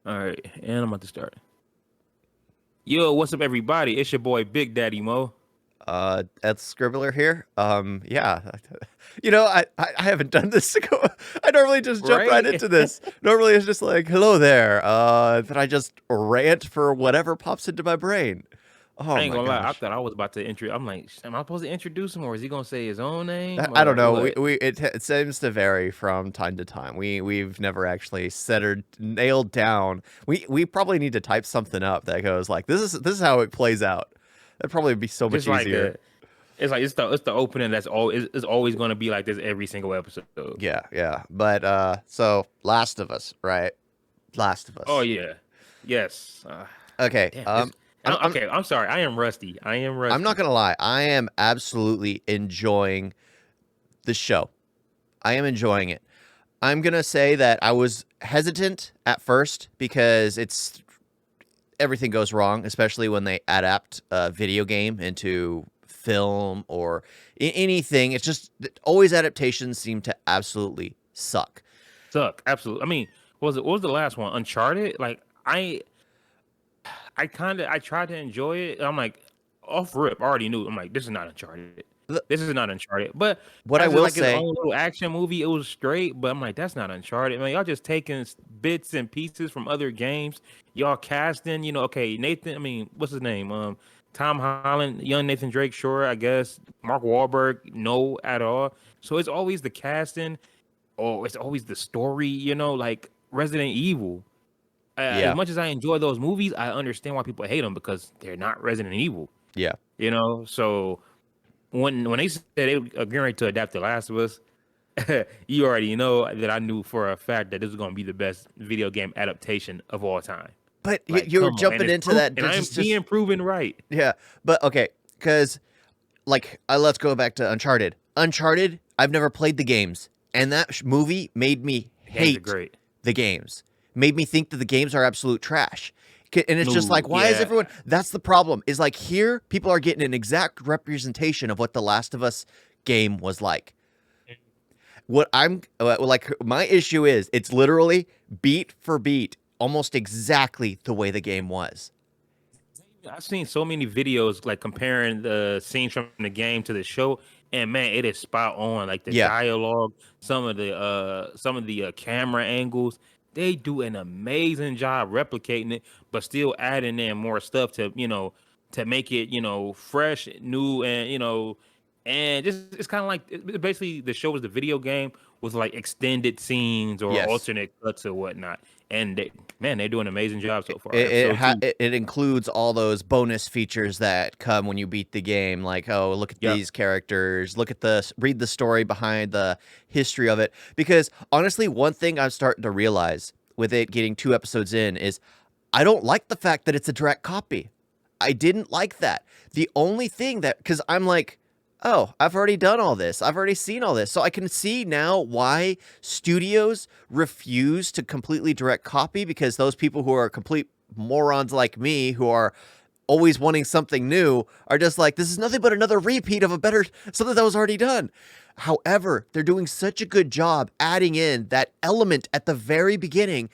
All right, and I'm about to start. Yo, what's up, everybody? It's your boy Big Daddy Mo. EL-SCRIBBLER here. Yeah. I haven't done this. I normally just jump right Right? into this. Normally it's just like, hello there. Then I just rant for whatever pops into my brain. Oh I ain't my gonna lie. I gosh. thought I was about to intro. I'm like, am I supposed to introduce him, or is he gonna say his own I name, I or don't know. what? It seems to vary from time to time. We've never actually centered nailed down. We probably need to type something up that goes like this is how it plays out. That'd probably be so much Just like easier. it's the opening. That's all. It's always gonna be like this every single episode. Yeah, yeah. But so Last of Us, right? Last of Oh Us. yeah, yes. Okay. Damn. This. I'm I'm Okay. I'm sorry. I am rusty. I am I'm not rusty. gonna lie. I am absolutely enjoying the show. I am enjoying it. I'm gonna say that I was hesitant at first because it's everything goes wrong, especially when they adapt a video game into film or anything. It's just always adaptations seem to absolutely suck. Suck. Absolutely. I mean, what was the last one? Uncharted. Like I tried to enjoy it. I'm like off rip. I already knew. I'm like, this is not Uncharted. The- This is not Uncharted. But What I as it's will like his say, own little action movie, it was straight. But I'm like, that's not Uncharted. Man, y'all just taking bits and pieces from other games. Y'all casting, okay, Nathan. I mean, what's his name? Tom Holland, young Nathan Drake, sure, I guess. Mark Wahlberg, no at all. So it's always the casting, or it's always the story. Like Resident Evil. As yeah, much as I enjoy those movies, I understand why people hate them because they're not Resident Evil. yeah. So when they said they were getting ready to adapt The Last of Us, you already know that I knew for a fact that this was going to be the best video game adaptation of all time. But Like, you're come on, and jumping it's into proof, that and I am being proven right. yeah. But okay, because let's go back to Uncharted. Uncharted, I've never played the games, and that movie made me The games are hate great. the games. Made me think that the games are absolute trash. And it's just No, like, why is yeah, everyone? That's the problem. Is like here, people are getting an exact representation of what the Last of Us game was like. What I'm like, my issue is, it's literally beat for beat, almost exactly the way the game was. I've seen so many videos like comparing the scenes from the game to the show, and man, it is spot on. Like the Yeah, dialogue, some of the camera angles, they do an amazing job replicating it, but still adding in more stuff to make it fresh, new, and just it's kind of like basically the show is the video game with like extended scenes or yes. alternate cuts or whatnot, and man, they're doing an amazing job so far. It it, Episode ha- two. it it includes all those bonus features that come when you beat the game, like, oh, look at Yep. these characters, read the story behind the history of it. Because honestly, one thing I'm starting to realize with it getting 2 episodes in is I don't like the fact that it's a direct copy. I didn't like that. The only thing that, because I'm like, oh, I've already done all this. I've already seen all this. So I can see now why studios refuse to completely direct copy, because those people who are complete morons like me, who are always wanting something new, are just like, this is nothing but another repeat of a better something that was already done. However, they're doing such a good job adding in that element at the very beginning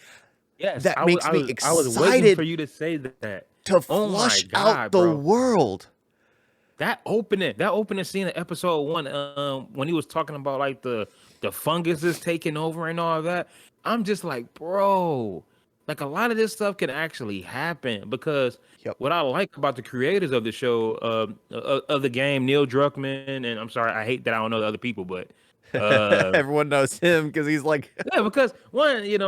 Yes, that I was makes I me was I was waiting for excited you to say that. to Oh my flush out god, the bro. world. That opening scene in episode one, when he was talking about like the fungus is taking over and all that. I'm just like, bro, like a lot of this stuff can actually happen because Yep. what I like about the creators of the show, of the game, Neil Druckmann, and I'm sorry, I hate that I don't know the other people, but uh Everyone knows him because he's like, yeah, because one, Neil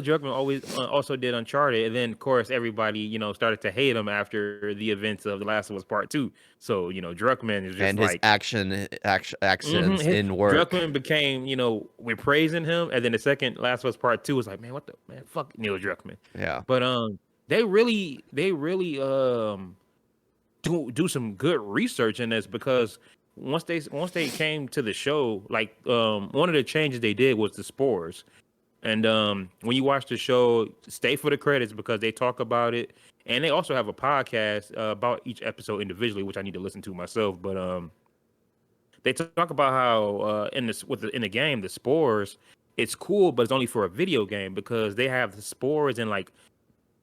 Druckmann always also did Uncharted, and then of course everybody, started to hate him after the events of The Last of Us Part Two. So Druckmann is just and his like, actions in work. Druckmann became, we're praising him, and then the second Last of Us Part Two was like, man, what the man, fuck Neil Druckmann. Yeah. But they really do some good research in this because once they came to the show, like one of the changes they did was the spores. And when you watch the show, stay for the credits because they talk about it, and they also have a podcast about each episode individually, which I need to listen to myself. But they talk about how in the game, the spores it's cool, but it's only for a video game because they have the spores in like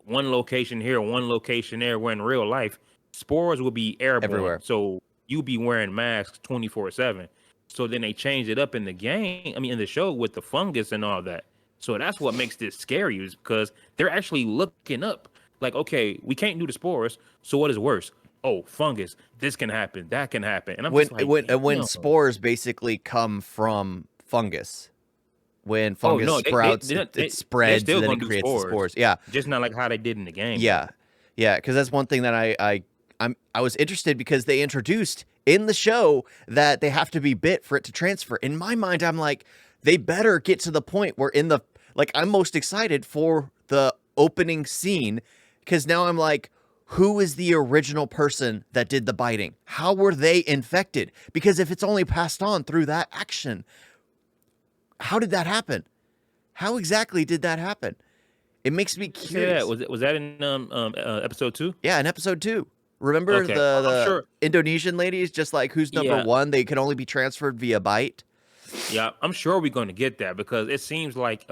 one location here, one location there. Where in real life, spores will be airborne, Everywhere. so you be wearing masks 24/7. So then they change it up in the game. I mean, in the show with the fungus and all that. So that's what makes this scary, is because they're actually looking up. Like, okay, we can't do the spores. So what is worse? Oh, fungus. This can happen. That can happen. And I'm When just like, when damn. spores basically come from fungus. When Oh fungus no, sprouts, they're it spreads still and then gonna it do creates the spores, spores. Yeah, just not like how they did in the game yeah, though. yeah. Because that's one thing that I was interested because they introduced in the show that they have to be bit for it to transfer. In my mind, I'm like, they better get to the point where in the like I'm most excited for the opening scene because now I'm like, who is the original person that did the biting? How were they infected? Because if it's only passed on through that action, how did that happen? How exactly did that happen? It makes me Say that curious. was that in episode 2? Yeah, in episode 2. Remember Okay, I'm the sure. Indonesian ladies just like who's number Yeah, 1, they could only be transferred via bite? yeah, I'm sure we're going to get that because it seems like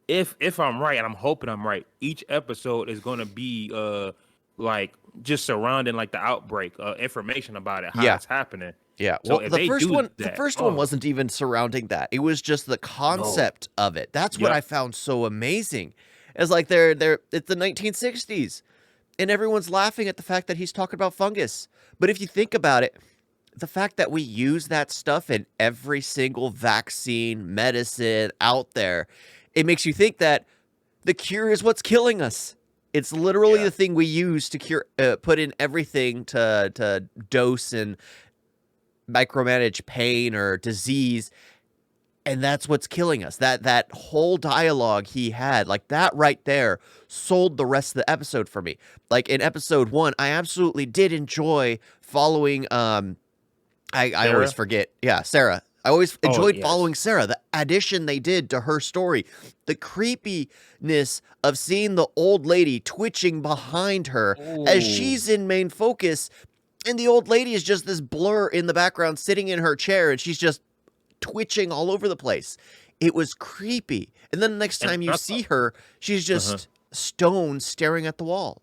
if I'm right, and I'm hoping I'm right, each episode is going to be like just surrounding like the outbreak, information about it, how Yeah. it's happening. Yeah. So Well, if the they first do one the that, first one oh wasn't even surrounding that. It was just the no, concept of it. That's what yep, I found so amazing. It's like they're it's the 1960s and everyone's laughing at the fact that he's talking about fungus. But if you think about it, the fact that we use that stuff in every single vaccine, medicine out there, it makes you think that the cure is what's killing us. It's literally yeah. the thing we use to cure, put in everything to dose and micromanage pain or disease, and that's what's killing us. That whole dialogue he had, like that right there, sold the rest of the episode for me. Like in episode 1, I absolutely did enjoy following. I always Sarah. forget. Yeah, Sarah. I always Oh enjoyed yes. following Sarah. The addition they did to her story, the creepiness of seeing the old lady twitching behind her as Oh, she's in main focus, and the old lady is just this blur in the background sitting in her chair, and she's just twitching all over the place. It was creepy. And then the next and time you I see thought, her, she's uh-huh. just stone staring at the wall.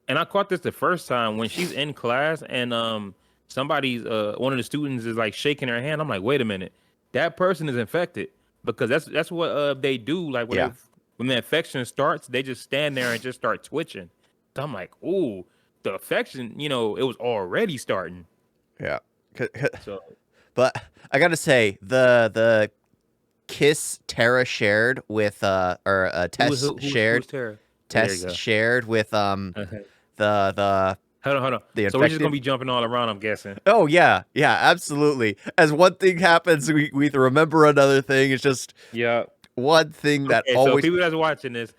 And I caught this the first time when she's in class and somebody's one of the students is like shaking her hand. I'm like, wait a minute, that person is infected because that's what they do. Like Yeah. when the infection starts, they just stand there and just start twitching. So I'm like, ooh, the infection, it was already starting. Yeah. So But I gotta say, the kiss Tara shared with Tess who's shared Tara? Oh, there you Tess go. shared with the Hold on. the So we're just gonna infected. be jumping all around, I'm guessing. Oh yeah, yeah, absolutely. As one thing happens, we remember another thing. It's just Yeah. one thing that Okay, so always. people that's watching this,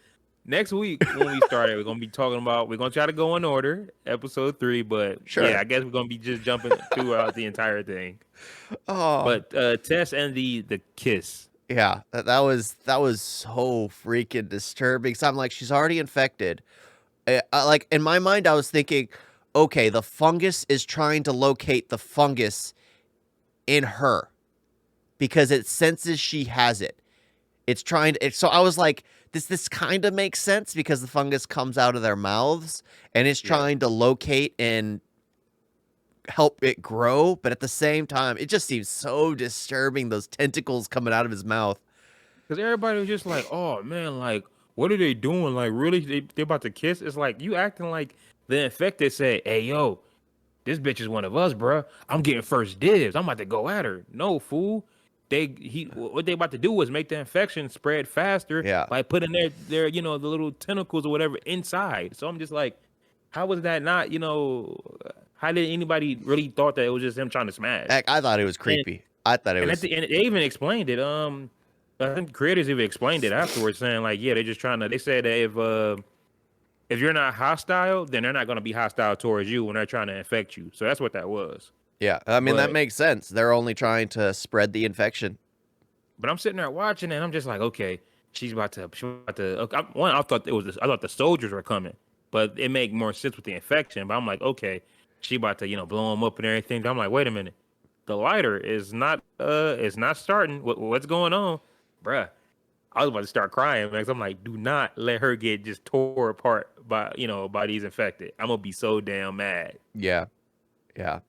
next week when we start it, we're gonna be talking about. We're gonna try to go in order, episode 3. But yeah, Sure. I guess we're gonna be just jumping throughout the entire thing. Oh But Tess and the kiss. yeah, that was so freaking disturbing. So I'm like, she's already infected. Like in my mind, I was thinking, okay, the fungus is trying to locate the fungus in her because it senses she has it. It's trying to. So I was like, this kind of makes sense because the fungus comes out of their mouths and it's Yeah, trying to locate and help it grow. But at the same time, it just seems so disturbing. Those tentacles coming out of his mouth. because everybody was just like, "Oh man, like what are they doing? Like really, they about to kiss?" It's like you acting like the infected said, "Hey yo, this bitch is one of us, bruh. I'm getting first dibs. I'm about to go at her." No, fool. What they about to do was make the infection spread faster Yeah. by putting their the little tentacles or whatever inside. So I'm just like, how was that not, how did anybody really thought that it was just him trying to smash? Heck, I thought it was And creepy. I thought it and at was. the end they even explained it. I think creators even explained it afterwards, saying like, yeah, they're just trying to. They said that if you're not hostile, then they're not going to be hostile towards you when they're trying to infect you. So that's what that was. Yeah. I mean, that But makes sense. They're only trying to spread the infection. but I'm sitting there watching, and I'm just like, okay, she's about to. She's about to. Okay, one, I thought the soldiers were coming, but it made more sense with the infection. But I'm like, okay, she about to blow them up and everything. But I'm like, wait a minute, the lighter is not starting. What's going on? bruh, I was about to start crying, man. 'Cause I'm like, do not let her get just tore apart by by these infected. I'm gonna be so damn mad. Yeah. Yeah.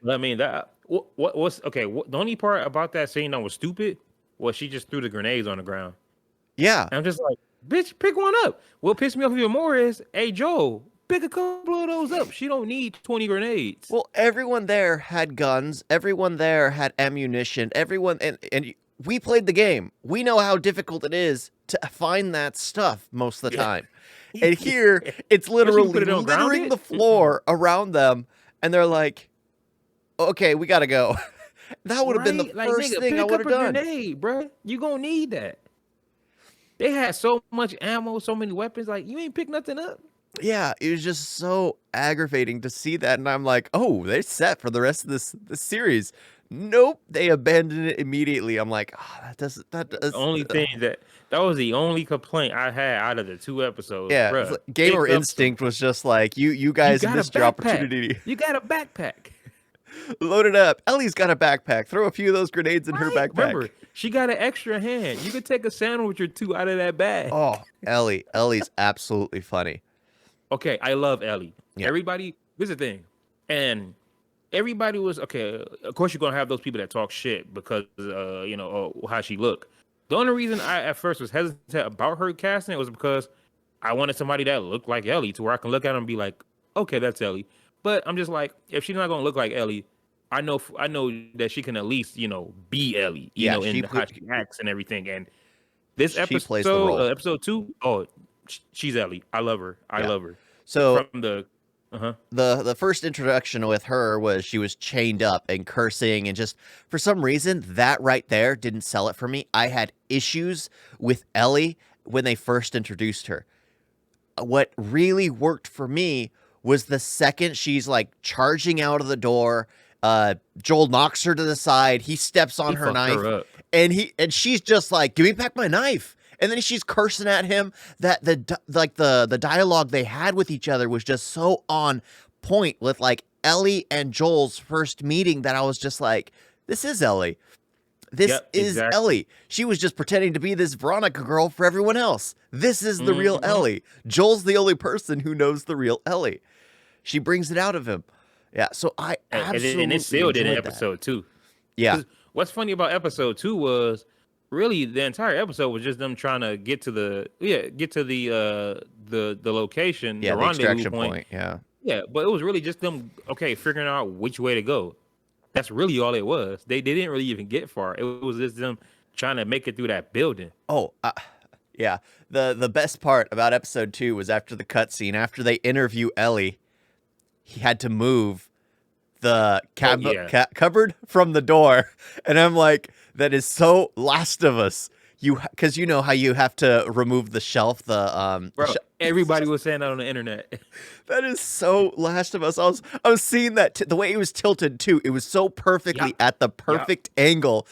I mean that what's okay? The only part about that scene that was stupid was she just threw the grenades on the ground. Yeah. And I'm just like, bitch, pick one up. What pissed me off even more is, hey Joe, pick a couple of those up. She don't need 20 grenades. Well, everyone there had guns. Everyone there had ammunition. Everyone and we played the game. We know how difficult it is to find that stuff most of the time. And here, it's literally put it on littering grounded? the floor around them, and they're like, "Okay, we gotta go." That would have been the Right? Like, first nigga, thing I pick would up have a done. grenade, bro. You gonna need that. They had so much ammo, so many weapons. Like, you ain't pick nothing up. Yeah, it was just so aggravating to see that, and I'm like, "Oh, they're set for the rest of this series." Nope, they abandoned it immediately. I'm like, "Ah, that The does." only thing that was the only complaint I had out of the 2 episodes, Yeah, it's bro. like Gamer Pick up some. Instinct was just like, you You guys got a missed your backpack. opportunity. You got a backpack. Load it up. Ellie's got a backpack. Throw a few of those grenades in her Right? backpack. Remember, she got an extra hand. You could take a sandwich or two out of that bag. Oh, Ellie's absolutely funny. Okay, I love Ellie. Yeah. Everybody, this is the thing. And everybody was okay. Of course, you're gonna have those people that talk shit because how she look. The only reason I at first was hesitant about her casting was because I wanted somebody that looked like Ellie, to where I can look at her and be like, okay, that's Ellie. But I'm just like, if she's not gonna look like Ellie, I know that she can at least be Ellie, Yeah, in how she acts and everything. And this she plays the role. episode 2, oh, she's Ellie. I love her. I Yeah. love her. So From the the first introduction with her was she was chained up and cursing, and just for some reason that right there didn't sell it for me. I had issues with Ellie when they first introduced her. What really worked for me was the second she's like charging out of the door, Joel knocks her to the side, he steps on he her fucked knife, her up. and she's just like, "Give me back my knife." And then she's cursing at him. That the dialogue they had with each other was just so on point with like Ellie and Joel's first meeting that I was just like, "This is Ellie. This Yep, is exactly. Ellie. She was just pretending to be this Veronica girl for everyone else. This is the real Mhm. Ellie. Joel's the only person who knows the real Ellie. She brings it out of him." Yeah, so I absolutely And it sealed it in enjoyed that. episode 2. Yeah, 'Cause what's funny about episode 2 was really the entire episode was just them trying to get to the location, yeah, the the rendezvous extraction point. point. Yeah, Yeah, but it was really just them figuring out which way to go. That's really all it was. They didn't really even get far. It was just them trying to make it through that building. oh, yeah. The best part about episode 2 was after the cutscene. After they interview Ellie, he had to move the yeah. cupboard from the door, and I'm like, that is so Last of Us. Because you know how you have to remove the shelf. Bro, everybody was saying that on the internet. That is so Last of Us. I was seeing that the way it was tilted too. It was so perfectly Yup. at the perfect angle.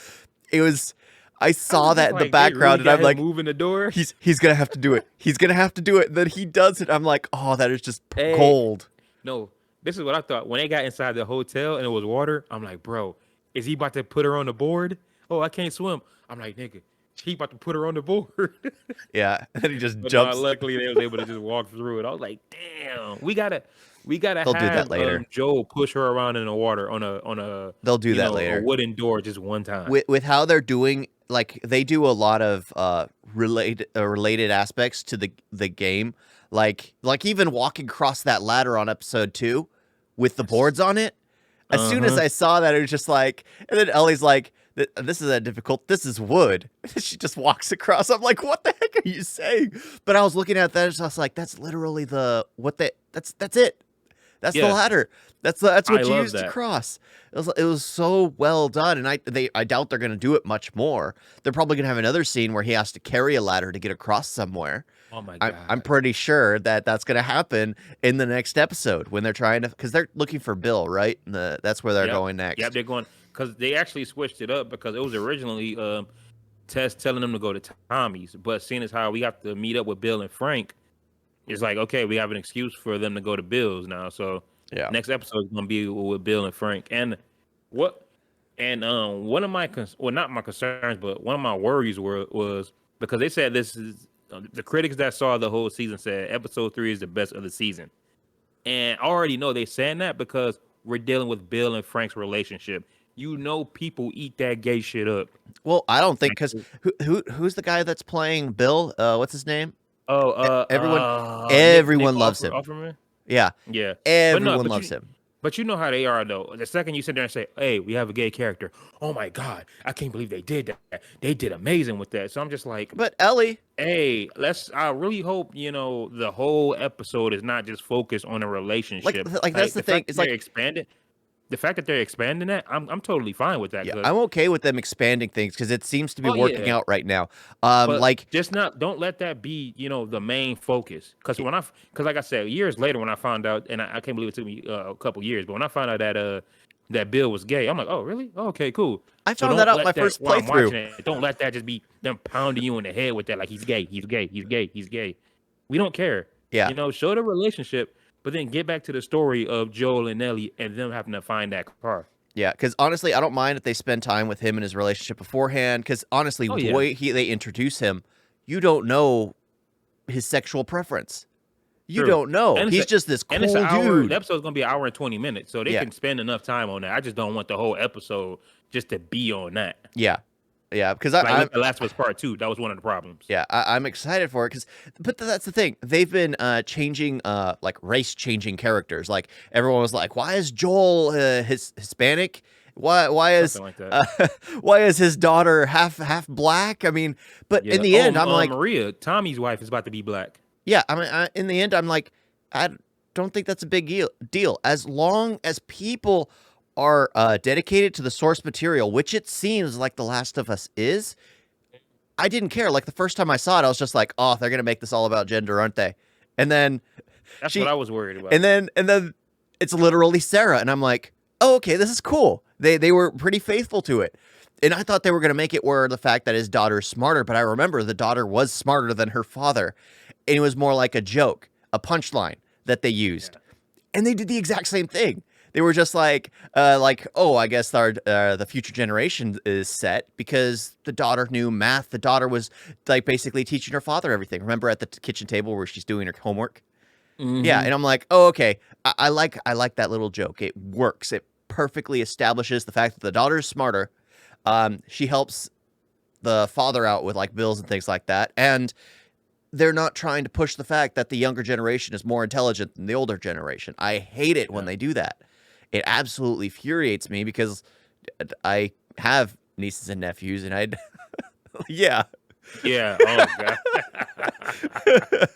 It was. I I saw was that just in the like, they background, really and I'm got him like, moving the door. he's gonna have to do it. He's gonna have to do it. And then he does it. I'm like, oh, that is just Hey. gold. No, this is what I thought. When they got inside the hotel and it was water, I'm like, bro, is he about to put her on the board? Oh, I can't swim. I'm like, nigga, he about to put her on the board. Yeah, and then he just But jumps. luckily they was able to just walk through it. I was like, damn, we gotta They'll do that have later. Joe push her around in the water on a They'll do that a later. wooden door just one time. With how they're doing, like they do a lot of related aspects to the game, like even walking across that ladder on episode 2 with the boards on it. As soon as I saw that, it was just like, and then Ellie's like, "This is that difficult. This is wood." She just walks across. I'm like, "What the heck are you saying?" But I was looking at that, and I was like, "That's literally that's it. That's the Yeah. ladder. That's what I you love use to that. cross." It was so well done, and I doubt they're gonna do it much more. They're probably gonna have another scene where he has to carry a ladder to get across somewhere. Oh my god. I'm pretty sure that that's gonna happen in the next episode when they're trying to, because they're looking for Bill, right? And that's where they're Yep. going next. Yep, they're going because they actually switched it up because it was originally Tess telling them to go to Tommy's, but seeing as how we have to meet up with Bill and Frank, it's like, okay, we have an excuse for them to go to Bill's now. So Yeah. next episode is gonna be with Bill and Frank. And what And one of my well, not my concerns, but one of my worries was because they said this is the critics that saw the whole season said episode 3 is the best of the season, and I already know they saying that because we're dealing with Bill and Frank's relationship. You know, people eat that gay shit up. Well, I don't think because who's the guy that's playing Bill? What's his name? Oh, Everyone, Nick everyone loves him. Offerman. Yeah, Yeah, everyone loves him. But you know how they are though. The second you sit there and say, "Hey, we have a gay character," oh my god, I can't believe they did that. They did amazing with that. So I'm just like, But Ellie, hey, I really hope the whole episode is not just focused on a relationship. like that's the thing. It's like expanded. The fact that they're expanding that, I'm totally fine with that. yeah, I'm okay with them expanding things because it seems to be working yeah. out right now. But Like just don't let that be, the main focus. Because like I said, years later when I found out, and I can't believe it took me a couple years, but when I found out that Bill was gay, I'm like, oh really? Oh, okay, cool. I So found don't that out let my that first while I'm watching playthrough. it, don't let that just be them pounding you in the head with that, like he's gay, he's gay, he's gay, he's gay. We don't care. Yeah, Show the relationship, but then get back to the story of Joel and Ellie and them having to find that car. yeah. Because honestly, I don't mind if they spend time with him and his relationship beforehand. Because honestly, Oh the yeah. way they introduce him, you don't know his sexual preference. You True. don't know. And He's just this cool it's an hour. dude. The episode's gonna be an hour and 20 minutes, so they Yeah. can spend enough time on that. I just don't want the whole episode just to be on that. Yeah, yeah. Because Like I with The Last of Us Part 2, that was one of the problems. yeah, I'm excited for it but that's the thing. They've been changing, like race changing characters. Like everyone was like, "Why is Joel Hispanic? Why is Something like that. why is his daughter half black?" I mean, but in Yeah. the end, I'm like, Maria, Tommy's wife, is about to be black. yeah. I mean, in the end, I'm like, I don't think that's a big deal. As long as people are dedicated to the source material, which it seems like The Last of Us is. I didn't care. Like the first time I saw it, I was just like, "Oh, they're gonna make this all about gender, aren't they?" And then That's what I was worried about. and then it's literally Sarah, and I'm like, "Oh, okay, this is cool." They were pretty faithful to it, and I thought they were gonna make it where the fact that his daughter's smarter, but I remember the daughter was smarter than her father, and it was more like a joke, a punchline that they used, and they did the exact same thing. They were just like, oh, I guess the future generation is set because the daughter knew math. The daughter was like basically teaching her father everything. Remember at the kitchen table where she's doing her homework? Yeah, Mhm. and I'm like, oh, okay. I like that little joke. It works. It perfectly establishes the fact that the daughter is smarter. She helps the father out with like bills and things like that, and they're not trying to push the fact that the younger generation is more intelligent than the older generation. I hate it when Yeah. they do that. It absolutely infuriates me because I have nieces and nephews, and I'd yeah. Yeah. Oh god.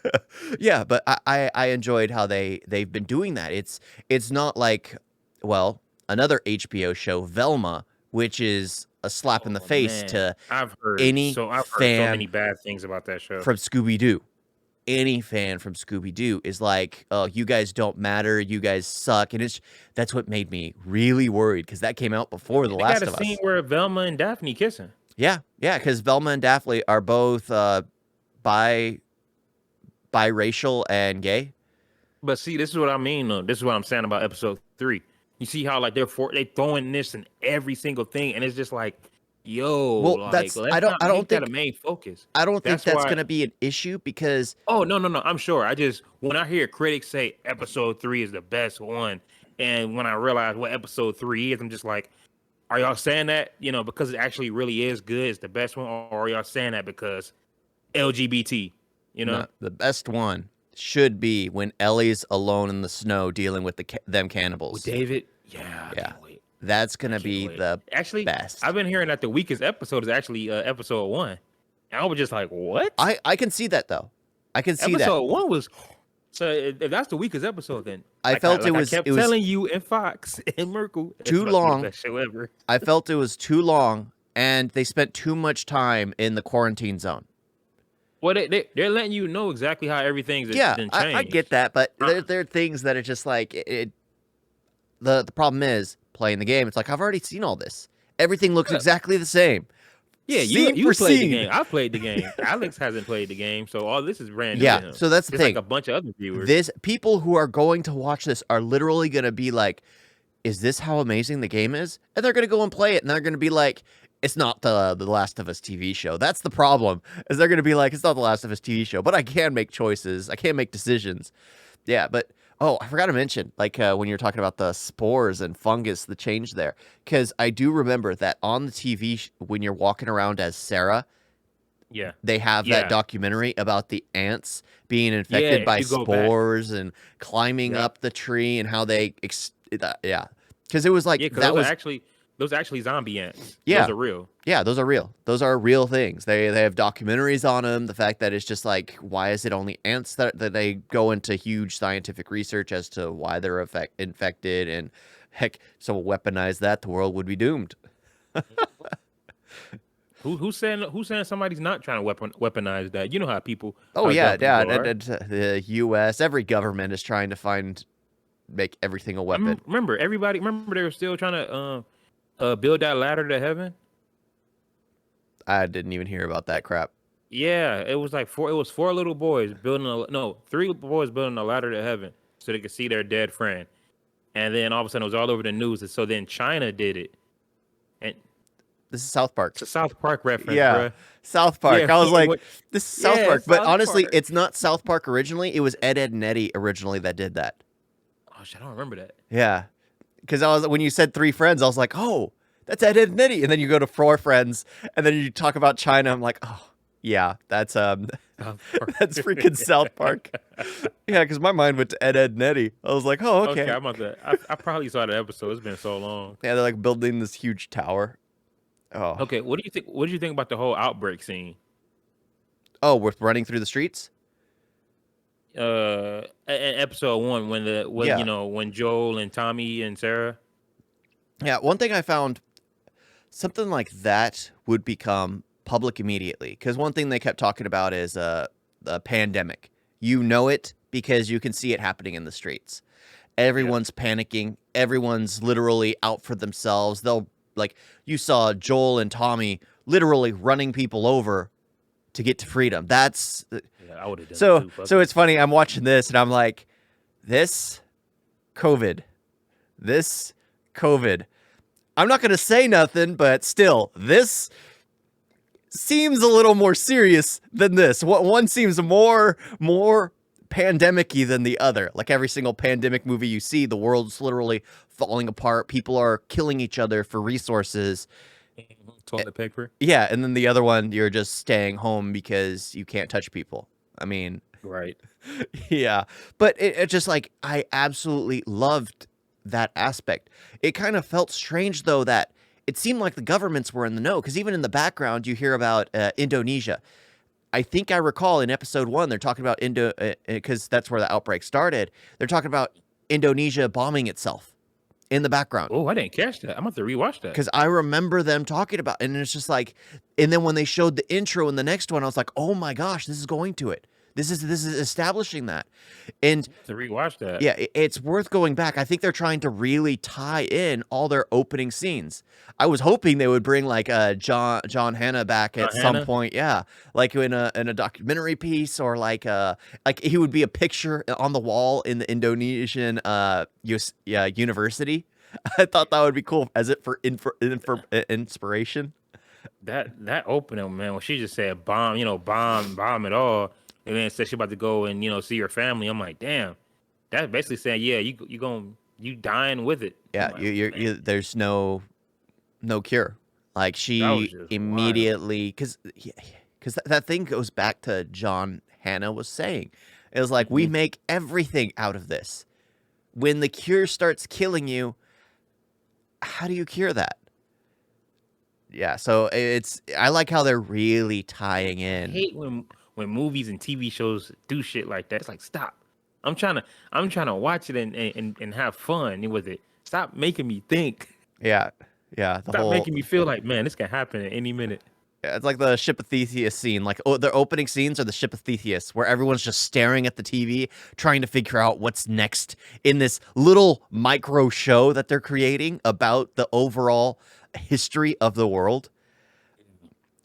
Yeah, but I enjoyed how they've been doing that. It's not like, well, another HBO show, Velma, which is a slap in the Oh face man. to I've heard any so fan many bad things about that show. from Scooby-Doo. Any fan from Scooby-Doo is like, "Oh, you guys don't matter. You guys suck." And that's what made me really worried because that came out before The They Last got a of Us. scene where Velma and Daphne kissing. Yeah, yeah, because Velma and Daphne are both biracial and gay. But see, this is what I mean. Though. This is what I'm saying about episode 3. You see how like they throwing this in every single thing, and it's just like, yo, Well, like let's I not don't make that a think main focus. that's That's why. going to be an issue because Oh no, I'm sure. I just when I hear critics say episode 3 is the best one, and when I realize what episode 3 is, I'm just like, are y'all saying that because it actually really is good, it's the best one, or are y'all saying that because LGBT? no, the best one should be when Ellie's alone in the snow dealing with them With cannibals. David. Yeah, I Yeah. can't wait. That's going to Can't be wait. the Actually, best. I've been hearing that the weakest episode is actually episode 1. And I was just like, what? I can see that though. I can see that. Episode 1 was so if that's the weakest episode, then I felt it was I kept it was telling you and Fox and Merkel it's too about to be the long. best show ever. I felt it was too long and they spent too much time in the quarantine zone. Well, they're letting you know exactly how everything's Yeah, been I changed. get that, but there are things that are just like the problem is playing the game. It's like I've already seen all this. Everything looks Yeah. exactly the same. Yeah, Scene you for played the scene. game. I played the game. Alex hasn't played the game, so all this is brand new to Yeah, him. so that's the Just thing. like a bunch of other viewers. This people who are going to watch this are literally going to be like, is this how amazing the game is? And they're gonna go and play it, and they're gonna be like, it's not the Last of Us TV show. That's the problem. Is they're gonna be like, it's not the Last of Us TV show, but I can make choices. I can make decisions. Yeah, but oh, I forgot to mention, like when you're talking about the spores and fungus, the change there, because I do remember that on the TV when you're walking around as Sarah, Yeah. they have that Yeah. documentary about the ants being Yeah. infected If by you go back. spores and climbing Yep. up the tree and how they, yeah, because it was like Yeah, because that was those are actually zombie ants. Yeah. Those are real. Yeah, those are real. Those are real things. They have documentaries on them. The fact that it's just like, why is it only ants that they go into huge scientific research as to why they're infected, and heck, so weaponize that, the world would be doomed. Who's saying somebody's not trying to weaponize that? You know how people. Oh how yeah, dumb yeah. people are. The U.S., every government is trying to make everything a weapon. Remember, everybody. Remember, they were still trying to build that ladder to heaven. I didn't even hear about that crap. Yeah, it was like four. It was four little boys three boys building a ladder to heaven so they could see their dead friend. And then all of a sudden, it was all over the news. And so then China did it. And This is South Park. it's a South Park reference, Yeah, bruh. South Park. Yeah, I was like, what- this is South Yeah, Park. But South honestly, Park. it's not South Park originally. It was Ed, and Eddie originally that did that. Oh shit, I don't remember that. Yeah, because when you said 3 friends, I was like, oh, that's Ed, and Eddie. And then you go to 4 friends, and then you talk about China. I'm like, oh, yeah, that's South Park. that's freaking South Park. Yeah, because my mind went to Ed, and Eddie. I was like, oh, okay. I'm about to. I probably saw the episode. It's been so long. Yeah, they're like building this huge tower. Oh, Okay, what do you think? What did you think about the whole outbreak scene? oh, we're running through the streets. In episode 1, Yeah. you know, when Joel and Tommy and Sarah. Yeah, one thing I found, something like that would become public immediately. Because one thing they kept talking about is the pandemic. You know it because you can see it happening in the streets. Everyone's panicking. Everyone's literally out for themselves. Like, you saw Joel and Tommy literally running people over to get to freedom. That's Yeah, I would have done so. it too. Fuck So it. it's funny. I'm watching this and I'm like, this COVID. I'm not gonna say nothing, but still, this seems a little more serious than this. One seems more pandemic-y than the other. Like every single pandemic movie you see, the world's literally falling apart. People are killing each other for resources. Toilet paper. Yeah, and then the other one, you're just staying home because you can't touch people. I mean, Right. yeah, but it just like, I absolutely loved that aspect. It kind of felt strange though that it seemed like the governments were in the know, because even in the background you hear about Indonesia. I think I recall in episode 1 they're talking about because that's where the outbreak started. They're talking about Indonesia bombing itself in the background. Oh, I didn't catch that. I'm about to rewatch that. Because I remember them talking about, and it's just like, and then when they showed the intro in the next one, I was like, oh my gosh, this is going to it. This is establishing that. And To rewatch that. yeah, it's worth going back. I think they're trying to really tie in all their opening scenes. I was hoping they would bring like John Hannah back at John some Hannah? point. Yeah, like in a documentary piece, or like he would be a picture on the wall in the Indonesian university. I thought that would be cool as it for inspiration. That opening, man, when she just said bomb, bomb it all, and then said she about to go and see her family. I'm like, damn, that's basically saying, yeah, you dying with it. Yeah, I'm like, man, you there's no cure. Like That was she just immediately, because that thing goes back to John Hannah was saying. It was like, we Mhm. make everything out of this. When the cure starts killing you, how do you cure that? Yeah, so I like how they're really tying I in. hate when movies and TV shows do shit like that. It's like, stop. I'm trying to watch it and have fun with it. Stop making me think. Yeah, the Stop whole making me feel like, man, this can happen at any minute. Yeah, it's like the Ship of Theseus scene. Like, their opening scenes are the Ship of Theseus, where everyone's just staring at the TV, trying to figure out what's next in this little micro show that they're creating about the overall history of the world.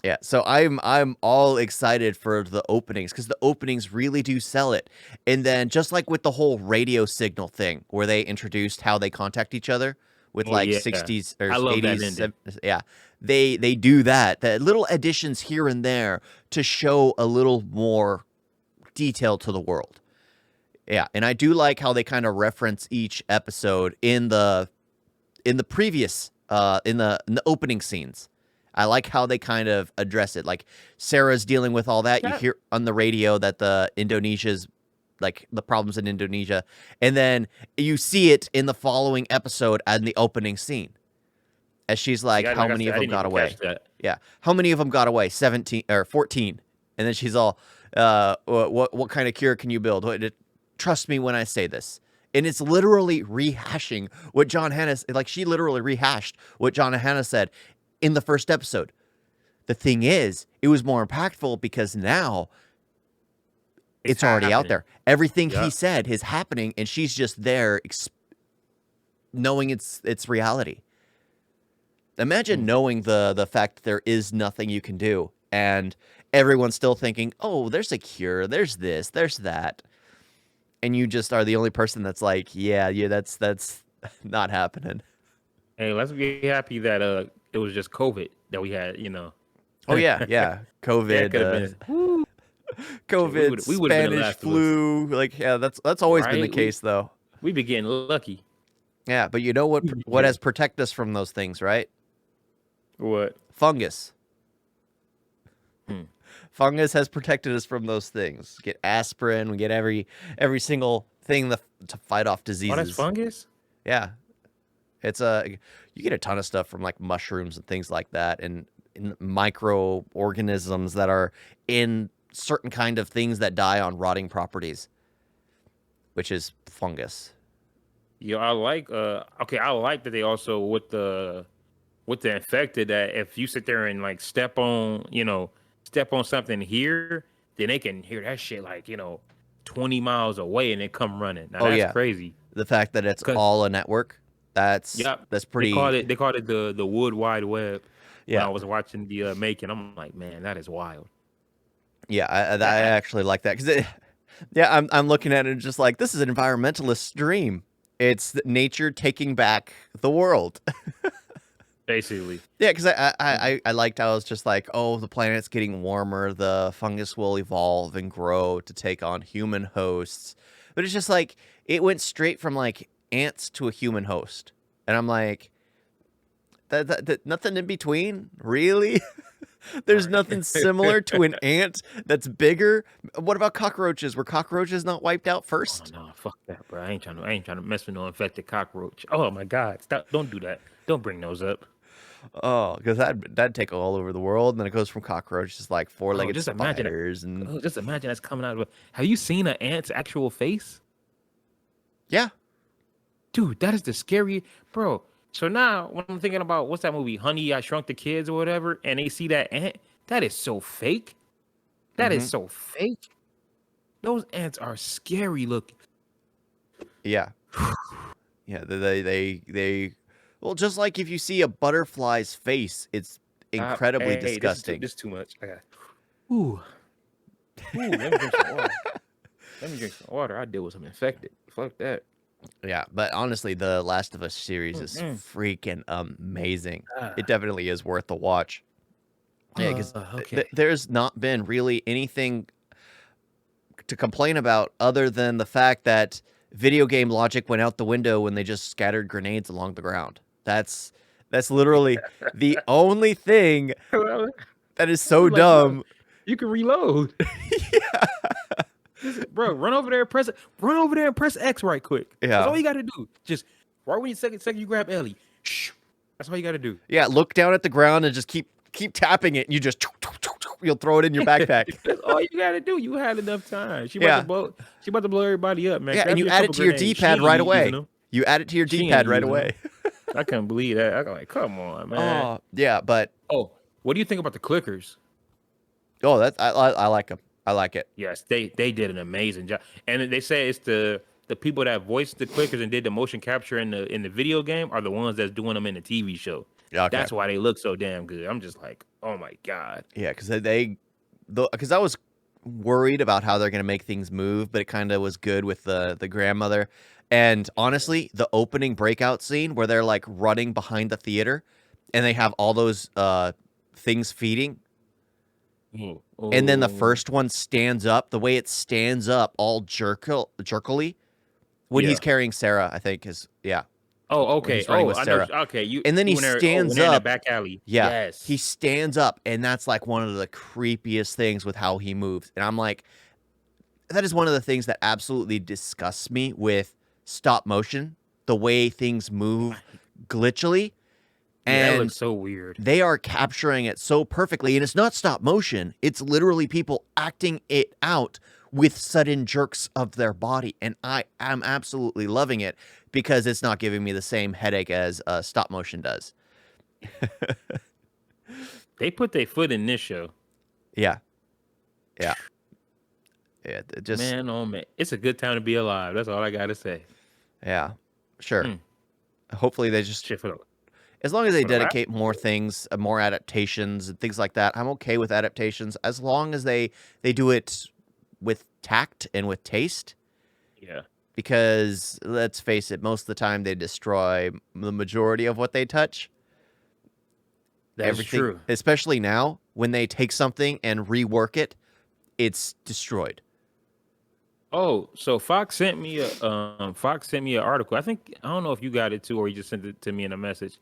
Yeah, so I'm all excited for the openings, because the openings really do sell it. And then just like with the whole radio signal thing, where they introduced how they contact each other, with Oh like yeah, 60s or I love that 80s. ending. Yeah, they do that. That little additions here and there to show a little more detail to the world. Yeah, and I do like how they kind of reference each episode in the previous in the opening scenes. I like how they kind of address it. Like Sarah's dealing with all that. You That hear on the radio that the Indonesia's like the problems in Indonesia, and then you see it in the following episode and the opening scene as she's see, like, "How like I many said, of I them didn't got even catch away?" that. Yeah, how many of them got away? 17 or 14, and then she's all, what kind of cure can you build? Trust me when I say this." And it's literally rehashing what John Hannah, like she literally rehashed what John Hannah said in the first episode. The thing is, it was more impactful because now It's it's already out happening. there. Everything he Yep. said is happening, and she's just there knowing it's reality. Imagine Mm. knowing the fact that there is nothing you can do, and everyone's still thinking, "Oh, there's a cure. There's this. There's that." And you just are the only person that's like, yeah, that's not happening. Hey, let's be happy that it was just COVID that we had. Oh yeah, That COVID, could have been. Woo, shit, COVID, we would have been the Spanish last of us, flu, like yeah, that's always been the right? case though. We be getting lucky. Yeah, but you know We be what has getting protected us from those things, right? what? Fungus. Hmm. Fungus has protected us from those things. Get aspirin, we get every single thing to fight off Oh, that's diseases. fungus. Yeah, it's you get a ton of stuff from like mushrooms and things like that, and microorganisms that are in certain kind of things that die on rotting properties, which is fungus. Yeah, I like. Okay, I like that they also with the infected that if you sit there and like step on something here, then they can hear that shit like 20 miles away and they come running. Now Oh that's yeah, crazy. the fact that it's Cause all a network, yep, that's pretty. they called it the Wood Wide Web when I Yeah, was watching the making. I'm like, man, that is wild. yeah, I That actually like that because yeah, I'm looking at it just like this is an environmentalist's dream. It's nature taking back the world. basically. Yeah, because I liked how it's just like, oh, the planet's getting warmer, the fungus will evolve and grow to take on human hosts. But it's just like it went straight from like ants to a human host, and I'm like, that nothing in between, really. There's Right. nothing similar to an ant that's bigger. What about cockroaches? Were cockroaches not wiped out Oh first? no, fuck that, bro. I ain't trying to mess with no infected cockroach. Oh my god, stop! Don't do that. Don't bring those up, Oh, because that'd take all over the world, and then it goes from cockroaches like bro. four-legged spiders, and Just imagine that's coming out of. Have you seen an ant's actual face, yeah. dude? That is the scary, bro. So now when I'm thinking about what's that movie, Honey, I Shrunk the Kids or whatever, and they see that ant, that is so fake. That is Hmm. so fake. Those ants are scary looking. Yeah. Yeah, they well, just like if you see a butterfly's face, it's incredibly Hey, disgusting. this is too much. I got. Ooh, ooh. Let me drink some water. Let me drink some water. I deal with some infected. Fuck that. Yeah, but honestly, the Last of Us series is Mm-mm. freaking amazing. It Ah, definitely is worth the watch. Yeah, because okay. there's not been really anything to complain about other than the fact that video game logic went out the window when they just scattered grenades along the ground. That's literally the only thing Well, that is so like, bro, dumb. you can reload. Yeah. Bro, run over there and press X right quick. That's all Yeah. you gotta do. Just right when you second you grab Ellie. Shh. That's all you gotta do. Yeah, look down at the ground and just keep tapping it. And you just you'll throw it in your backpack. That's all you gotta do. You had enough time. Yeah. She about to blow everybody up, man. Yeah, and Grab you you a add it couple to your grenades. She D-pad ain't right using away. them. You add it to your She D-pad ain't right using them. away. I couldn't believe that. I'm like, come on, man. Oh, yeah, but Oh, what do you think about the clickers? oh, that's I like them. I like it. Yes, they did an amazing job, and they say it's the people that voiced the clickers and did the motion capture in the video game are the ones that's doing them in the TV show. Yeah, okay. That's why they look so damn good. I'm just like, oh my god. Yeah, because because that was worried about how they're going to make things move, but it kind of was good with the grandmother. And honestly, the opening breakout scene where they're like running behind the theater and they have all those things feeding, Oh, and then the oh, first one stands up, the way it stands up all jerkily when he's yeah. carrying Sarah, I think is, yeah, Oh, when okay. he's running Oh, with I know. Sarah. Okay, And then he when stands they're in that up. back alley. Yeah, he Yes. stands up, and that's like one of the creepiest things with how he moves. And I'm like, that is one of the things that absolutely disgusts me with stop motion, the way things move glitchily. Yeah, that looks And so weird. they are capturing it so perfectly. And it's not stop motion, it's literally people acting it out with sudden jerks of their body. And I am absolutely loving it because it's not giving me the same headache as stop motion does. They put their foot in this show. Yeah. Yeah. Yeah. It just, Man, oh man, it's a good time to be alive. That's all I gotta say. yeah. Sure. Mm. Hopefully they just, Shit as long as they for the last. dedicate more things, more adaptations and things like that, I'm okay with adaptations as long as they do it with tact and with taste. Yeah, Because let's face it, most of the time they destroy the majority of what they touch. that's Everything, true. especially now when they take something and rework it, it's destroyed. Oh, so Fox sent me an article. I don't know if you got it too or you just sent it to me in a message.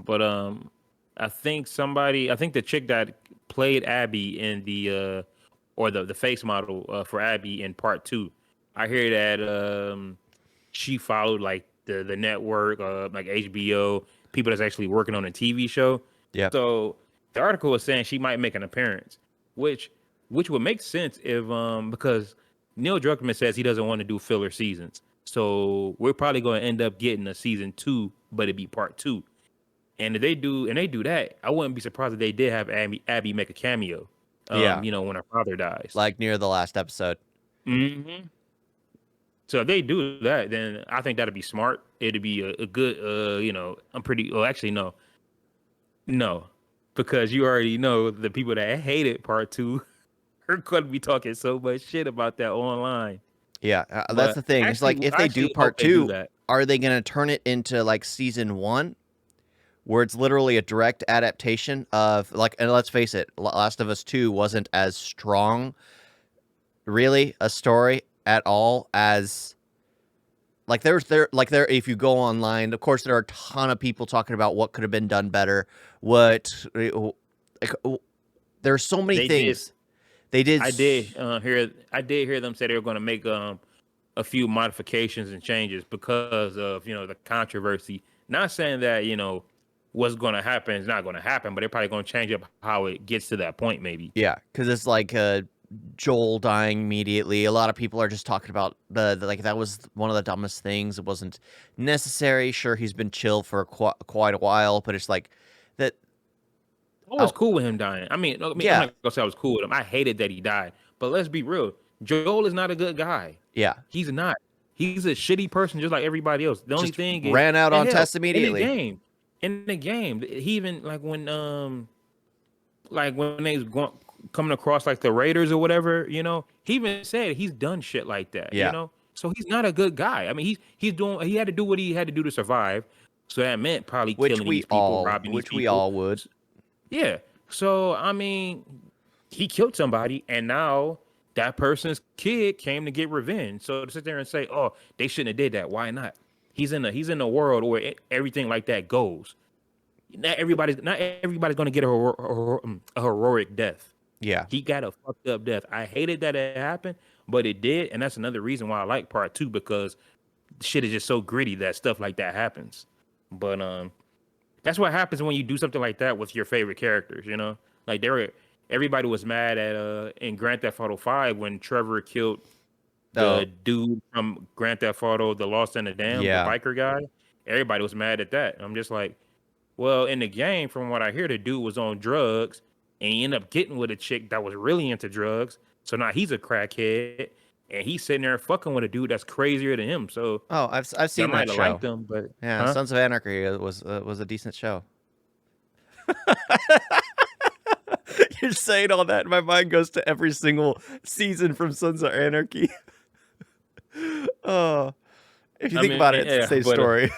But I think the chick that played Abby in the or the face model for Abby in part 2. I hear that she followed like the network like HBO, people that's actually working on a TV show. Yeah. So the article was saying she might make an appearance, which which would make sense if because Neil Druckmann says he doesn't want to do filler seasons. So we're probably going to end up getting a season 2, but it'd be part 2. And if they do that, I wouldn't be surprised if they did have Abby make a cameo. Yeah. When her father dies. Like near the last episode. Hmm. So if they do that, then I think that'd be smart. It'd be a good, I'm pretty. Well, actually, no, because you already know the people that hated part 2 are going to be talking so much shit about that online. Yeah. That's But the thing. It's like if I they do actually hope part they do 2, that. are they going to turn it into like season 1? Where it's literally a direct adaptation of like, and let's face it, Last of Us 2 wasn't as strong, really, a story at all as like if you go online, of course there are a ton of people talking about what could have been done better. Like, there's so many They did. things they did. I did hear them say they were going to make a few modifications and changes because of the controversy. Not saying that what's going to happen is not going to happen, but they're probably going to change up how it gets to that point, maybe. Yeah, because it's like Joel dying immediately. A lot of people are just talking about like that was one of the dumbest things. It wasn't necessary. Sure, he's been chill for quite a while, but it's like that. I was cool with him dying. I'm Yeah, not gonna say I was cool with him. I hated that he died. But let's be real. Joel is not a good guy. yeah. He's not. He's a shitty person, just like everybody else. The only Just thing is, ran out and on hell, tests immediately. in the game, he even like when they was coming across like the Raiders or whatever, he even said he's done shit like that, Yeah, So he's not a good guy. I mean, he had to do what he had to do to survive. So that meant probably which killing these people, robbing these which we people. all would. Yeah. So I mean, he killed somebody, and now that person's kid came to get revenge. So to sit there and say, "Oh, they shouldn't have did that," why not? He's in a world where everything like that goes. Not everybody's going to get a heroic death. Yeah, He got a fucked up death. I hated that it happened, but it did, and that's another reason why I like part 2 because shit is just so gritty that stuff like that happens. But that's what happens when you do something like that with your favorite characters. Like everybody was mad at in Grand Theft Auto 5 when Trevor killed oh, the dude from Grand Theft Auto, the Lost and the Damned, the yeah, biker guy. Everybody was mad at that. I'm just like, well, in the game, from what I hear, the dude was on drugs and he ended up getting with a chick that was really into drugs. So now he's a crackhead and he's sitting there fucking with a dude that's crazier than him. So oh, I've I seen that might have show. liked him, but Yeah, huh? Sons of Anarchy was a decent show. You're saying all that, and my mind goes to every single season from Sons of Anarchy. Oh, if you I think mean, about it, it's the yeah, same story.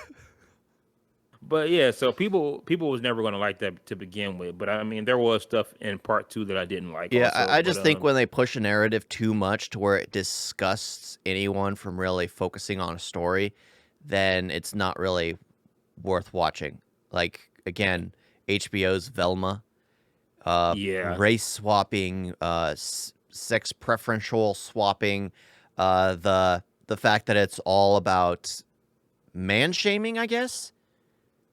but yeah. So people was never gonna like that to begin with. But I mean, there was stuff in part 2 that I didn't like Yeah, also. I But just think when they push a narrative too much to where it disgusts anyone from really focusing on a story, then it's not really worth watching. Like, again, HBO's Velma, yeah, race swapping, sex preferential swapping, the fact that it's all about man shaming, I guess.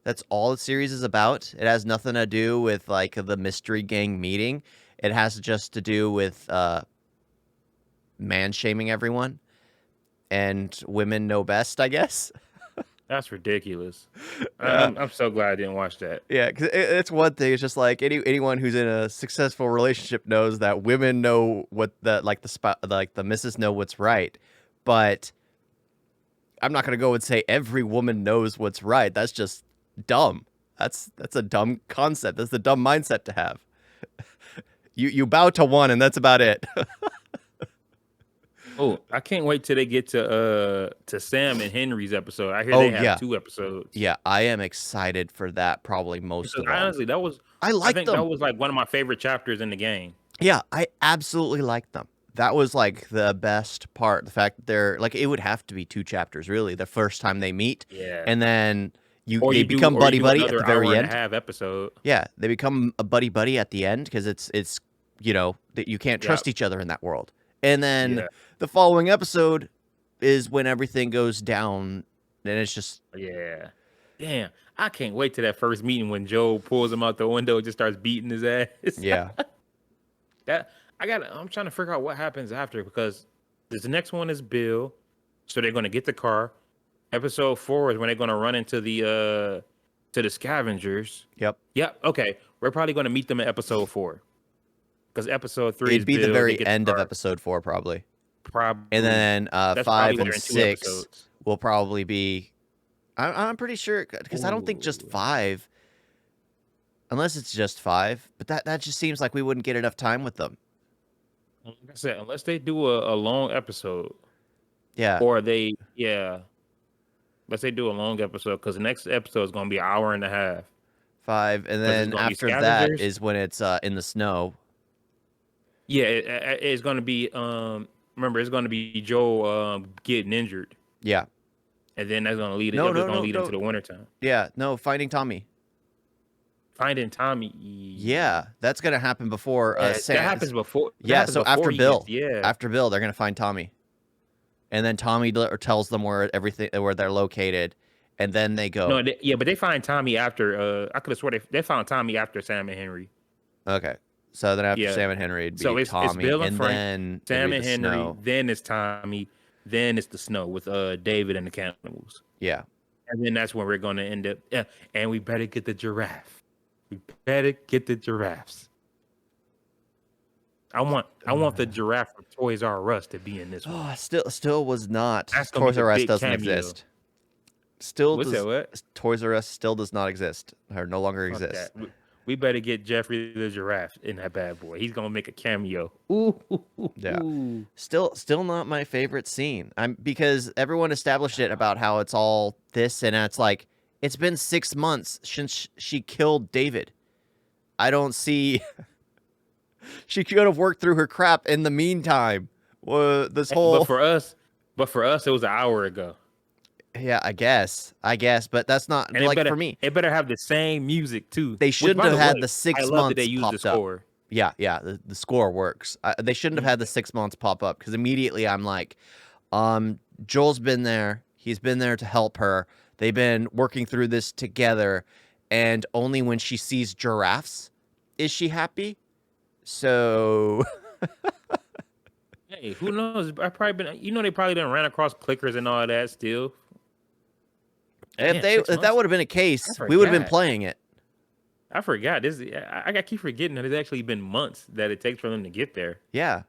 That's all the series is about. It has nothing to do with like the mystery gang meeting. It has just to do with man shaming everyone, and women know best, I guess. that's ridiculous. Uh, I'm so glad I didn't watch that. yeah, because it's one thing. It's just like anyone who's in a successful relationship knows that women know what the missus know what's right, but I'm not gonna go and say every woman knows what's right. That's just dumb. That's a dumb concept. That's a dumb mindset to have. You bow to one, and that's about it. Oh, I can't wait till they get to Sam and Henry's episode. I hear Oh they have yeah, 2 episodes. yeah. I am excited for that. Probably most Because of all. honestly, I I like think that them. was like one of my favorite chapters in the game. Yeah, I absolutely like them. That was like the best part. The fact that they're like, it would have to be 2 chapters, really. The first time they meet, Yeah. and then Or they become you buddy do buddy at the another hour very and a end. half episode. Yeah, they become a buddy buddy at the end because it's that you can't Yeah. trust each other in that world. And then Yeah. the following episode is when everything goes down, and it's just Yeah. Damn. I can't wait to that first meeting when Joe pulls him out the window and just starts beating his ass. yeah, I'm trying to figure out what happens after because the next one is Bill. So they're gonna get the car. Episode 4 is when they're gonna run into the scavengers. yep. Yep. Okay. We're probably gonna meet them in episode 4. Because episode 3 It'd is be Bill. the They very get the end of car. episode 4, probably. Probably. And then That's 5 probably and there in 2 6 episodes. will probably be. I'm pretty sure because I don't think just Ooh. 5, unless it's just 5. But that just seems like we wouldn't get enough time with them. Like I said, unless they do a long episode, Yeah, or let's say do a long episode, because the next episode is gonna be an hour and a half. 5, and 'Cause it's then gonna be after that scavengers. is when it's in the snow. Yeah, it's gonna be remember it's gonna be Joe getting injured, Yeah, and then that's gonna lead no, that's no, gonna no, lead no. into the wintertime. Yeah, no, Finding Tommy. Finding Tommy. Yeah, that's gonna happen before Yeah, Sam. that happens before. That Yeah, happens so before after he Bill, gets- yeah. after Bill, they're gonna find Tommy, and then Tommy tells them where they're located, and then they go. No, but they find Tommy after. I could have swore they found Tommy after Sam and Henry. Okay, so then after Yeah. Sam and Henry, it'd be So it's Tommy, Bill and and Frank, then Sam it'd and be the Henry, snow. then it's Tommy, then it's the snow with David and the cannibals. Yeah, And then that's when we're gonna end up. Yeah, and we better get the giraffe. We better get the giraffes. I want the giraffe from Toys R Us to be in this one. oh, still was not. That's gonna Toys be a R Us big doesn't cameo. exist. Still What's does. that? What? Toys R Us still does not exist, or no longer Fuck exists. that. We better get Jeffrey the giraffe in that bad boy. He's gonna make a cameo. Ooh. Yeah. Still not my favorite scene. Because everyone established it about how it's all this, and it's like it's been 6 months since she killed David. I don't see. She could have worked through her crap in the meantime. This whole. But for us, it was an hour ago. Yeah, I guess, but that's not And like for me. It better have the same music too. They Which, shouldn't by have the had way, the 6 I love months that they used the popped up. score. Yeah, the score works. They shouldn't have had the 6 months pop up because immediately I'm like, Joel's been there. He's been there to help her. They've been working through this together, and only when she sees giraffes is she happy. So, Hey, who knows? I probably been. They probably done ran across clickers and all that still. if 6 that months? would have been a case, I we would have been forgot. playing it. I forgot. I keep forgetting that it's actually been months that it takes for them to get there. Yeah.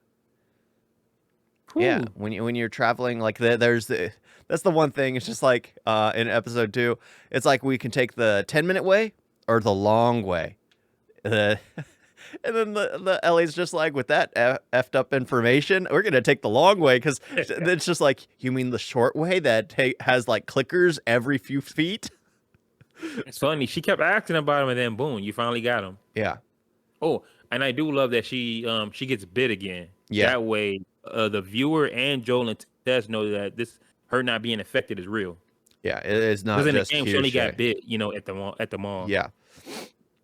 Yeah, Whew. when you're traveling, like that's the one thing. It's just like in episode 2, it's like we can take the 10-minute way or the long way. And then the Ellie's just like, with that effed up information, we're gonna take the long way, because it's just like, you mean the short way that has like clickers every few feet? It's funny. She kept asking about him, and then boom, you finally got him. Yeah, Oh, and I do love that she gets bit again. yeah, That way, the viewer and Joel and Tess know that her not being affected is real. yeah. It is Because not in the just game, she only hearsay. got bit, at the mall. Yeah,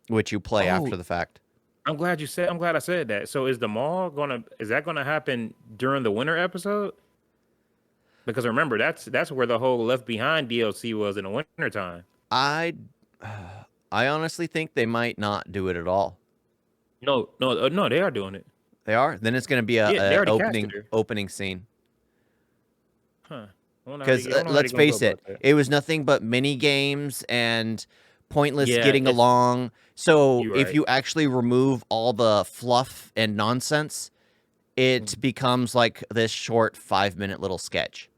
which you play Oh, after the fact. I'm glad I said that. So is that gonna happen during the winter episode? Because remember, that's where the whole Left Behind DLC was in the winter time. I I honestly think they might not do it at all. No, no, no, they are doing it. They are. Then it's going to be Yeah, they a already casted her. opening scene. Huh. I don't know Because I don't know how they let's gonna go face it, about that. it was nothing but mini games and pointless Yeah, getting along. So you're if right. you actually remove all the fluff and nonsense, it becomes like this short 5-minute little sketch.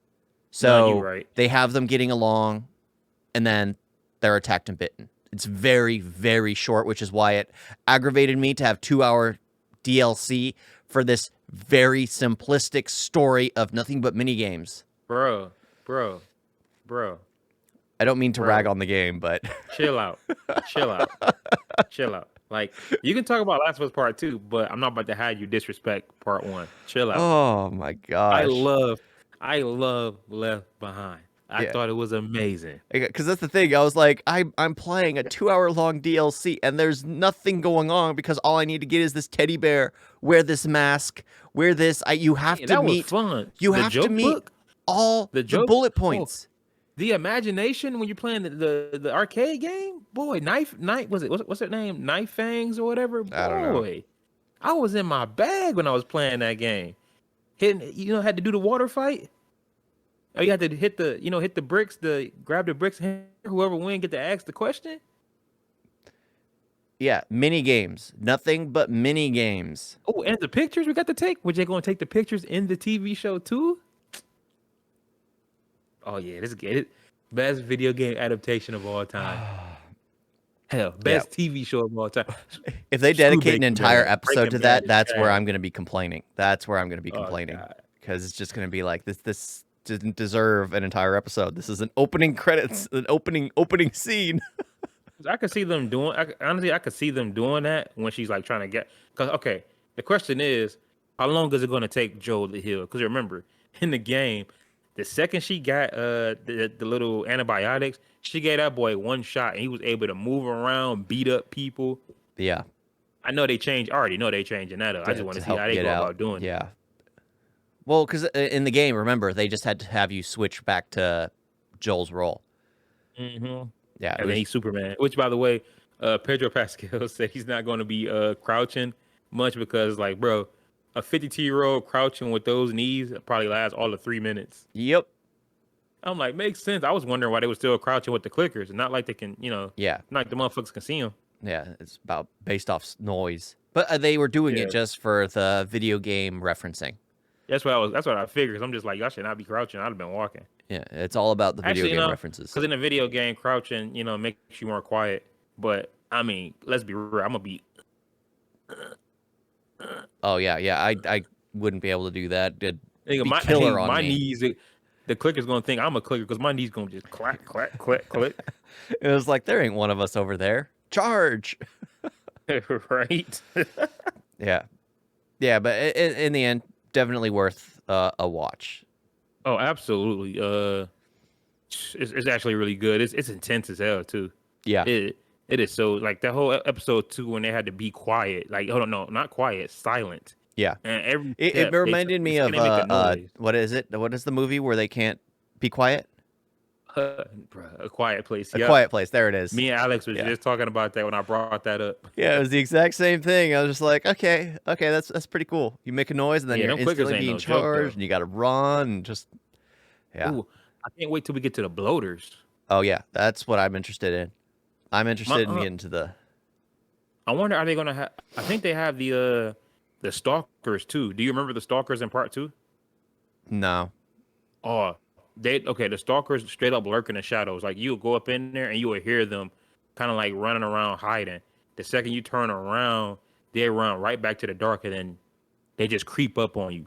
No, you're So right. they have them getting along, and then they're attacked and bitten. It's very, very short, which is why it aggravated me to have 2-hour DLC for this very simplistic story of nothing but mini games. Bro, bro, bro, I don't mean to bro. rag on the game, but Chill out. Chill out. Chill out. Like, you can talk about Last of Us Part 2, but I'm not about to have you disrespect Part 1. Chill out. oh my I gosh. love I love Left Behind. I Yeah. thought it was amazing. Because that's the thing. I was like, I'm playing a 2-hour long DLC, and there's nothing going on because all I need to get is this teddy bear, wear this mask, wear this. You have Yeah, to that was meet. fun. You The have to joke meet book, all the the joke bullet oh, points. the imagination when you're playing the arcade game, boy, knife what's her name? Knife Fangs or whatever. I don't know. Boy, I was in my bag when I was playing that game. Hitting, had to do the water fight. Oh, you had to hit the bricks, grab the bricks, and whoever win get to ask the question. Yeah, mini games. Nothing but mini games. Oh, and the pictures we got to take. Were they going to take the pictures in the TV show too? Oh yeah, let's get it. Best video game adaptation of all time. Hell, best TV show of all time. If they Screw dedicate an Breaking entire Bad. episode Breaking to Bad that, is that's where trash. I'm going to be complaining. That's where I'm going to be Oh complaining. god. Because it's just going to be like, this didn't deserve an entire episode. This is an opening credits, an opening scene. I could see them doing. Honestly, I could see them doing that when she's like trying to get. Because okay, the question is, how long is it going to take Joel to heal? Because remember, in the game, the second she got the little antibiotics, she gave that boy one shot, and he was able to move around, beat up people. Yeah. I know they changed. I already know they changing that up. I just want to see help how they get go out. about doing it. Yeah. Well, because in the game, remember, they just had to have you switch back to Joel's role. Mm-hmm. Yeah. And then he's Superman. Which, by the way, Pedro Pascal said he's not going to be crouching much because, like, bro, a 52-year-old crouching with those knees probably lasts all of 3 minutes. Yep. I'm like, makes sense. I was wondering why they were still crouching with the clickers, and not like they can, Yeah. not like the motherfuckers can see them. Yeah. It's about based off noise. But they were doing Yeah. it just for the video game referencing. That's what I figured. I'm just like, y'all should not be crouching. I'd have been walking. Yeah. It's all about the video game references. Because in a video game, crouching, makes you more quiet. But I mean, let's be real. I'm gonna be. Oh, yeah. Yeah. I wouldn't be able to do that. It'd be My killer on my me. knees. The clicker's gonna think I'm a clicker because my knees gonna just clack, clack, clack, click. It was like, there ain't one of us over there. Charge. Right. Yeah. Yeah. But in the end, definitely worth a watch. Oh, absolutely. It's actually really good. It's intense as hell too. Yeah. It is so like that whole episode 2 when they had to be quiet. Like, oh no, not quiet, silent. Yeah. And every It step, reminded me of they make a noise. what is it? What is the movie where they can't be quiet? Bruh, A Quiet Place. A Yeah. Quiet Place. There it is. Me and Alex was Yeah. just talking about that when I brought that up. Yeah, it was the exact same thing. I was just like, okay, that's pretty cool. You make a noise and then Yeah, you're them clickers instantly ain't being no joke, though. charged, and you got to run and just yeah. Ooh, I can't wait till we get to the bloaters. Oh yeah, that's what I'm interested in. I'm interested in uh, getting to the. I wonder, are they gonna have? I think they have the stalkers too. Do you remember the stalkers in part 2? No. Oh, the stalkers straight up lurk in the shadows. Like, you'll go up in there and you will hear them kind of like running around hiding. The second you turn around, they run right back to the dark, and then they just creep up on you.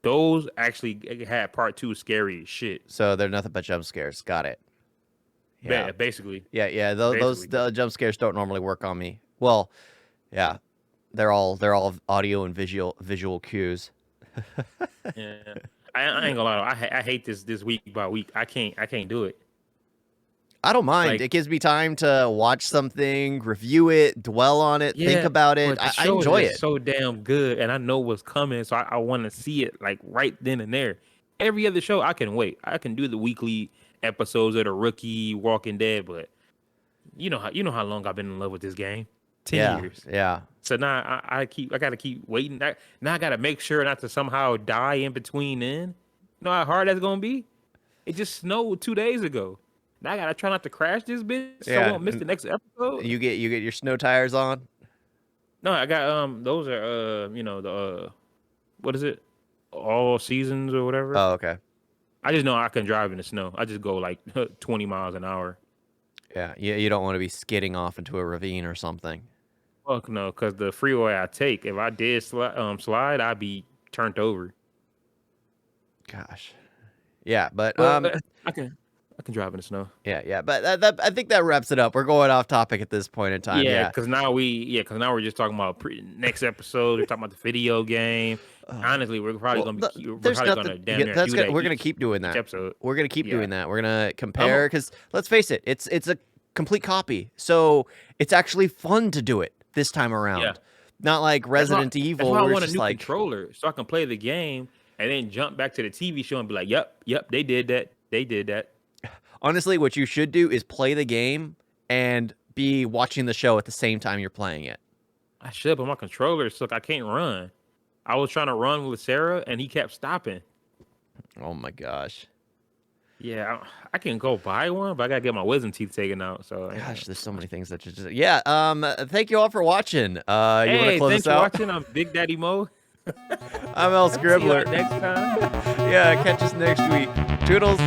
Those actually had part 2 scary as shit. So they're nothing but jump scares. Got it. Yeah. Basically. Yeah. Those the jump scares don't normally work on me. Well, yeah. They're all audio and visual cues. Yeah. I ain't gonna lie. I hate this week by week. I can't do it. I don't mind. Like, it gives me time to watch something, review it, dwell on it, think about it. I enjoy it. So damn good, and I know what's coming, so I want to see it like right then and there. Every other show, I can wait. I can do the weekly episodes of The Rookie, Walking Dead, but you know how long I've been in love with this game. 10 years. Yeah. So now I gotta keep waiting. Now I gotta make sure not to somehow die in between. Then, you know how hard that's gonna be. It just snowed 2 days ago. Now I gotta try not to crash this bitch so I won't miss the next episode. You get your snow tires on? No, I got those are the what is it? All seasons or whatever. Oh, okay. I just know I can drive in the snow. I just go like 20 miles an hour. Yeah, you don't want to be skidding off into a ravine or something. Fuck no, because the freeway I take, if I did slide, I'd be turned over. Gosh. Yeah, but I can drive in the snow. Yeah, but I think that wraps it up. We're going off topic at this point in time. Yeah, because now we're just talking about next episode. We're talking about the video game. Honestly, we're probably gonna keep doing that. Episode. We're gonna keep doing that. We're gonna compare because let's face it, it's a complete copy. So it's actually fun to do it this time around. Yeah. Not like Resident Evil. That's why I want a new controller so I can play the game and then jump back to the TV show and be like, yep, they did that. Honestly, what you should do is play the game and be watching the show at the same time you're playing it. I should, but my controller suck. I can't run. I was trying to run with Sarah, and he kept stopping. Oh, my gosh. Yeah, I can go buy one, but I got to get my wisdom teeth taken out. So gosh, there's so many things that you just... Yeah, thank you all for watching. You want to close thanks this out? for watching. I'm Big Daddy Mo. I'm EL-SCRIBBLER. See you next time. Yeah, catch us next week. Toodles.